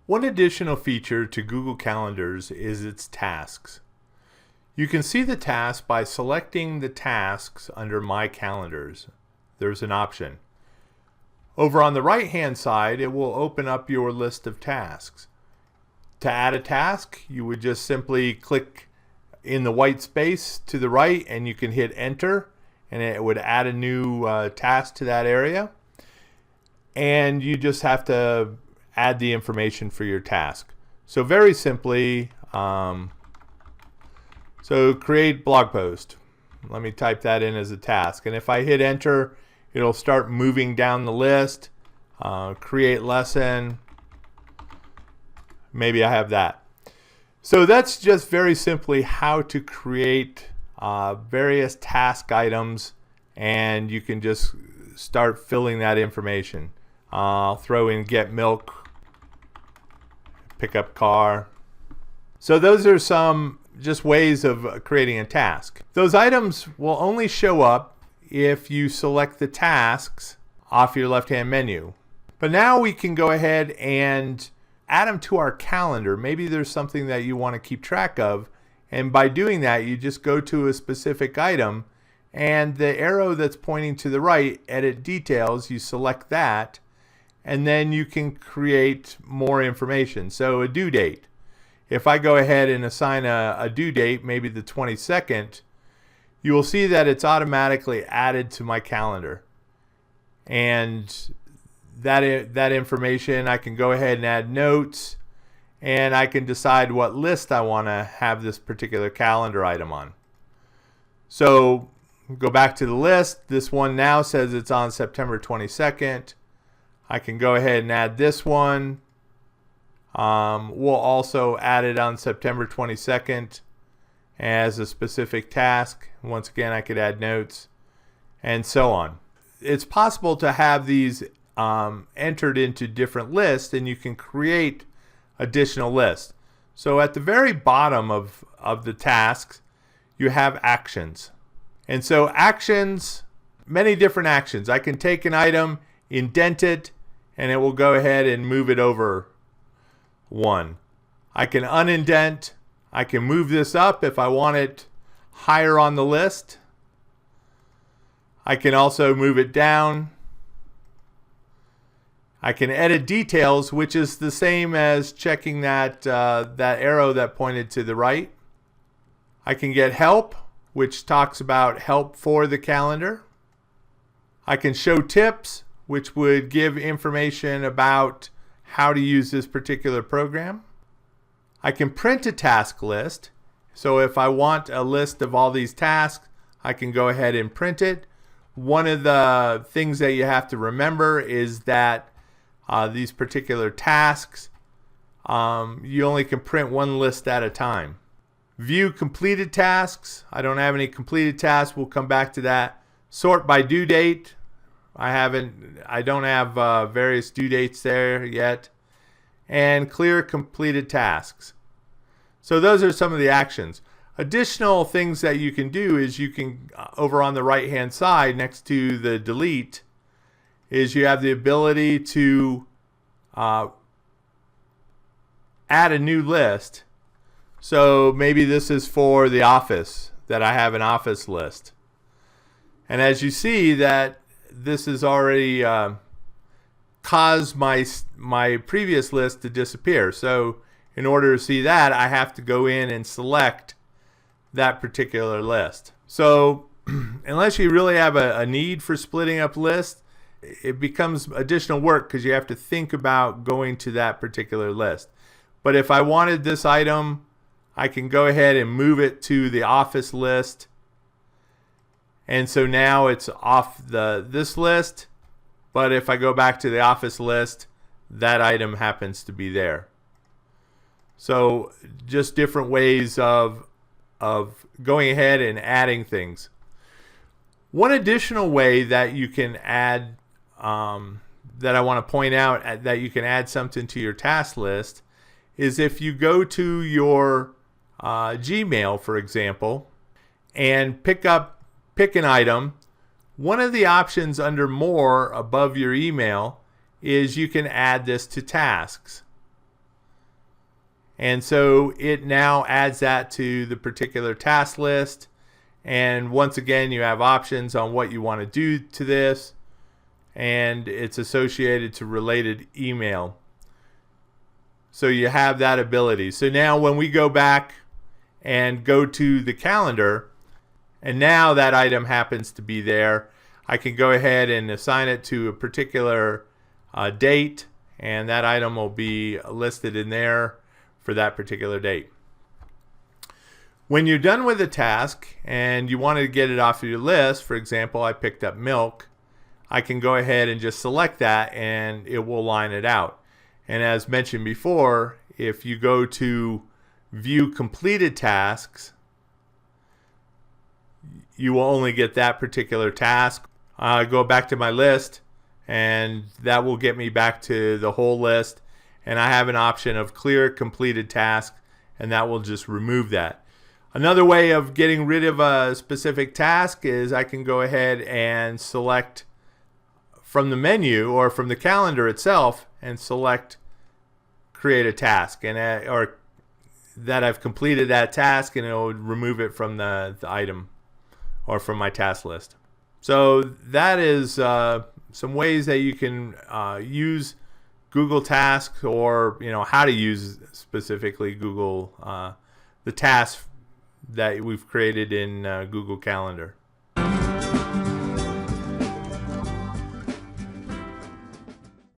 One additional feature to Google Calendars is its tasks. You can see the tasks by selecting the tasks under My Calendars. There's an option. Over on the right-hand side, it will open up your list of tasks. To add a task, you would just simply click in the white space to the right and you can hit enter and it would add a new task to that area. And you just have to add the information for your task. So very simply, so create blog post. Let me type that in as a task. And if I hit enter, it'll start moving down the list. Create lesson. Maybe I have that. So that's just very simply how to create various task items, and you can just start filling that information. I'll throw in get milk, pick up car. So those are some just ways of creating a task. Those items will only show up if you select the tasks off your left-hand menu. But now we can go ahead and add them to our calendar. Maybe there's something that you want to keep track of, and by doing that you just go to a specific item and the arrow that's pointing to the right, edit details, you select that, and then you can create more information. So a due date. If I go ahead and assign a due date, maybe the 22nd, you will see that it's automatically added to my calendar. And that information, I can go ahead and add notes, and I can decide what list I want to have this particular calendar item on. So go back to the list. This one now says it's on September 22nd. I can go ahead and add this one. We'll also add it on September 22nd as a specific task. Once again, I could add notes and so on. It's possible to have these entered into different lists, and you can create additional lists. So at the very bottom of the tasks, you have actions. And so actions, many different actions. I can take an item, indent it, and it will go ahead and move it over one. I can unindent. I can move this up if I want it higher on the list. I can also move it down. I can edit details, which is the same as checking that arrow that pointed to the right. I can get help, which talks about help for the calendar. I can show tips, which would give information about how to use this particular program. I can print a task list. So if I want a list of all these tasks, I can go ahead and print it. One of the things that you have to remember is that these particular tasks, you only can print one list at a time. View completed tasks. I don't have any completed tasks. We'll come back to that. Sort by due date. I don't have various due dates there yet. And clear completed tasks. So those are some of the actions. Additional things that you can do is you can, over on the right hand side next to the delete, is you have the ability to add a new list. So maybe this is for the office, that I have an office list. And as you see that this has already caused my previous list to disappear. So in order to see that, I have to go in and select that particular list. So unless you really have a need for splitting up lists, it becomes additional work because you have to think about going to that particular list. But if I wanted this item, I can go ahead and move it to the office list. And so now it's off this list. But if I go back to the office list, that item happens to be there. So just different ways of going ahead and adding things. One additional way that you can add, that I want to point out, that you can add something to your task list, is if you go to your Gmail, for example, and pick an item. One of the options under More above your email is you can add this to tasks. And so it now adds that to the particular task list. And once again, you have options on what you want to do to this. And it's associated to related email. So you have that ability. So now when we go back and go to the calendar, and now that item happens to be there, I can go ahead and assign it to a particular date, and that item will be listed in there for that particular date. When you're done with a task and you want to get it off of your list, for example, I picked up milk, I can go ahead and just select that and it will line it out. And as mentioned before, if you go to view completed tasks, you will only get that particular task. I go back to my list and that will get me back to the whole list. And I have an option of clear completed task, and that will just remove that. Another way of getting rid of a specific task is I can go ahead and select from the menu or from the calendar itself and select create a task, and or that I've completed that task, and it will remove it from the item or from my task list. So that is some ways that you can use Google Tasks, or how to use specifically Google the tasks that we've created in Google Calendar.